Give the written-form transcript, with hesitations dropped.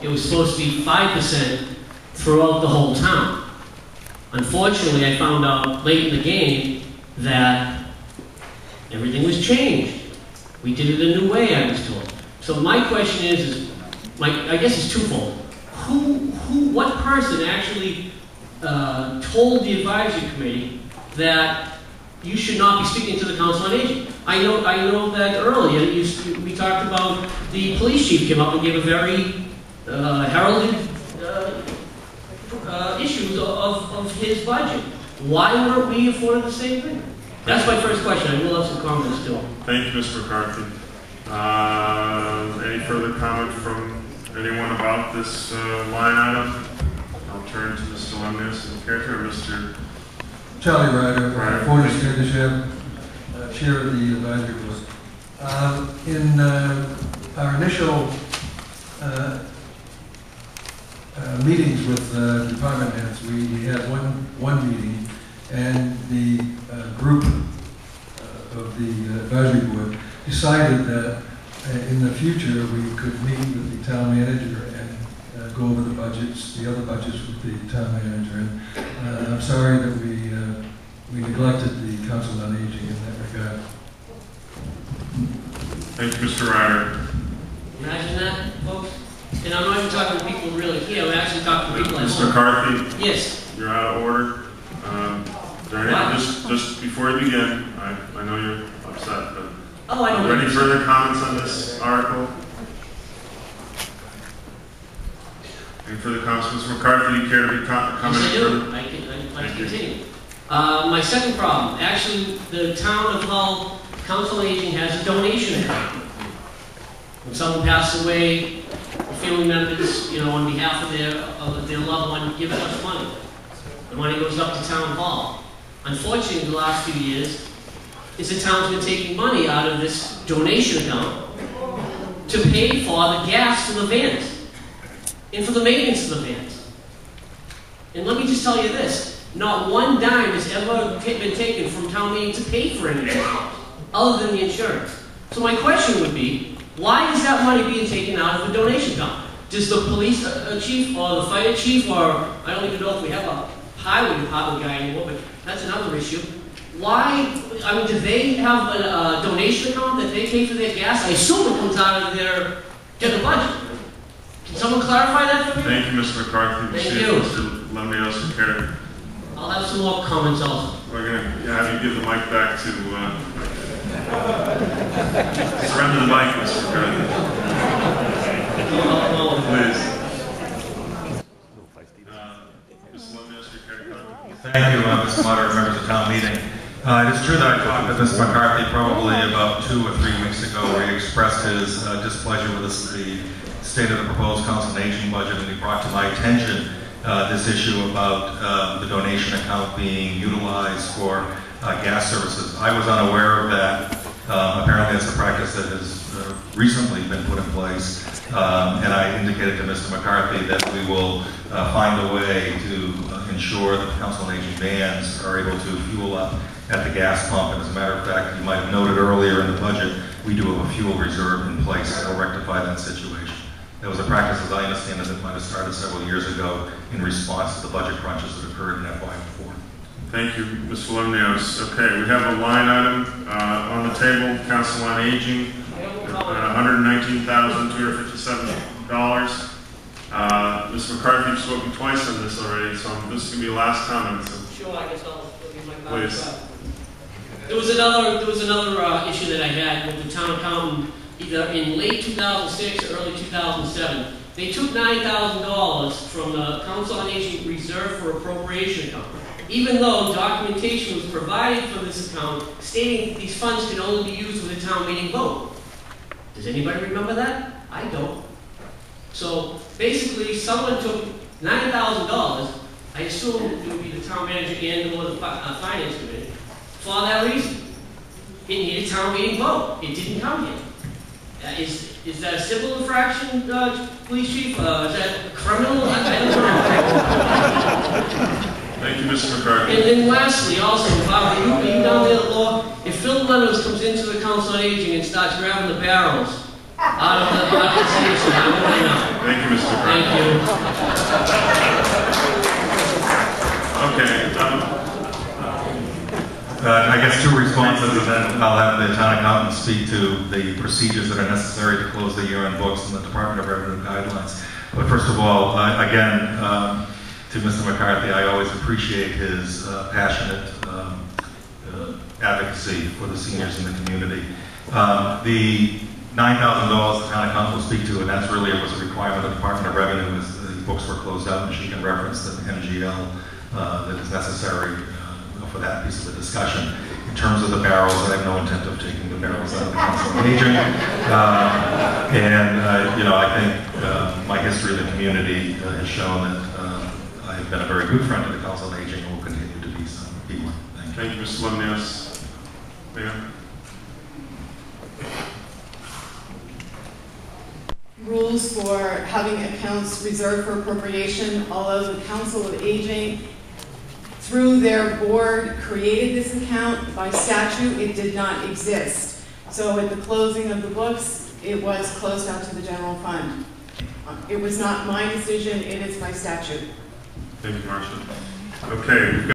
it was supposed to be 5% throughout the whole town. Unfortunately, I found out late in the game that everything was changed. We did it a new way, I was told. So my question is I guess it's twofold. What person actually told the advisory committee that you should not be speaking to the Council on Aging? I know that earlier we talked about the police chief came up and gave a very heralded issues of his budget. Why weren't we afforded the same thing? That's my first question. I will have some comments too. Thank you, Mr. McCarthy. Any further comment from anyone about this line item? I'll turn to Mr. Lemnius and Carter, Mr. Charlie Ryder, Former Stewardship, Chair of the Advisory Board. In our initial meetings with department heads, we had one meeting, and the group of the advisory board decided that in the future we could meet with the town manager and go over the budgets, the other budgets with the town manager. And I'm sorry that we neglected the Council on Aging in that regard. Thank you, Mr. Ryder. Imagine that, folks. And I'm not even talking to people who really here. I'm actually talking to people at Mr. home. McCarthy? Yes. You're out of order. Is there any, just before you begin, I know you're upset, but are there any further comments on this article? Any further comments? Mr. McCarthy, do you care to be commenting further? I can continue. My second problem, actually, the town of Hull Council on Aging has a donation account. When someone passes away, family members, on behalf of their loved one, give us money. The money goes up to town hall. Unfortunately, the last few years, the town's been taking money out of this donation account to pay for the gas for the vans and for the maintenance of the vans. And let me just tell you this, not one dime has ever been taken from town meeting to pay for anything other than the insurance. So my question would be, why is that money being taken out of the donation account? Does the police chief or the fire chief, or I don't even know if we have a highway department guy anymore, but that's another issue. Why, do they have a donation account that they pay for their gas? I assume it comes out of their general budget. Can someone clarify that for me? Thank you, Mr. McCarthy. Thank you. Mr. Lemnius and Carter. I'll have some more comments also. We're going to have you give the mic back to... surrender the mic, Mr. McCarthy. Please. Thank you, Mr. Moderator, members of the town meeting. It is true that I talked to Mr. McCarthy probably about 2 or 3 weeks ago, where he expressed his displeasure with the state of the proposed Council on Aging budget, and he brought to my attention this issue about the donation account being utilized for gas services. I was unaware of that. Apparently it's a practice that has recently been put in place, and I indicated to Mr. McCarthy that we will find a way to ensure that the Council on Aging vans are able to fuel up at the gas pump. And as a matter of fact, you might have noted earlier in the budget, we do have a fuel reserve in place that will rectify that situation. That was a practice, as I understand it, that might have started several years ago in response to the budget crunches that occurred in FY4. Thank you, Mr. Lemnius. Okay, we have a line item on the table, Council on Aging, $119,257. Mr. McCarthy, you've spoken twice on this already, so this is going to be your last comment. So. Sure, I guess I'll give my comment. Please. There was another issue that I had with the town accountant, either in late 2006 or early 2007. They took $9,000 from the Council on Aging Reserve for Appropriation account, even though documentation was provided for this account stating that these funds can only be used with a town meeting vote. Does anybody remember that? I don't. So basically, someone took $9,000, I assume it would be the town manager and or the finance committee, for that reason. It needed a town meeting vote. It didn't come here. Is that a civil infraction, police chief? Is that criminal? I don't know. Thank you, Mr. McCarthy. And then lastly, also, Bob, are you down there at law? If Phil Leonard comes into the Council on Aging and starts grabbing the barrels out of the station, I want to know. Thank you, Mr. McCarthy. Thank guess two responses, and then I'll have the town accountant speak to the procedures that are necessary to close the year-end books and the Department of Revenue guidelines. But first of all, again, to Mr. McCarthy, I always appreciate his passionate advocacy for the seniors in the community. The $9,000 the town accountant will speak to, and that's really, it was a requirement of the Department of Revenue, as the books were closed out, and she can reference the MGL that is necessary for that piece of the discussion. In terms of the barrels, I have no intent of taking the barrels out of the Council on Aging. You know, I think my history of the community has shown that I have been a very good friend to the Council on Aging and will continue to be so. Thank you, Mr. Lemnius. Mayor? Rules for having accounts reserved for appropriation, although the Council of Aging, through their board, created this account. By statute, it did not exist. So at the closing of the books, it was closed out to the general fund. It was not my decision, it is by statute. Thank you, Marcia. Okay.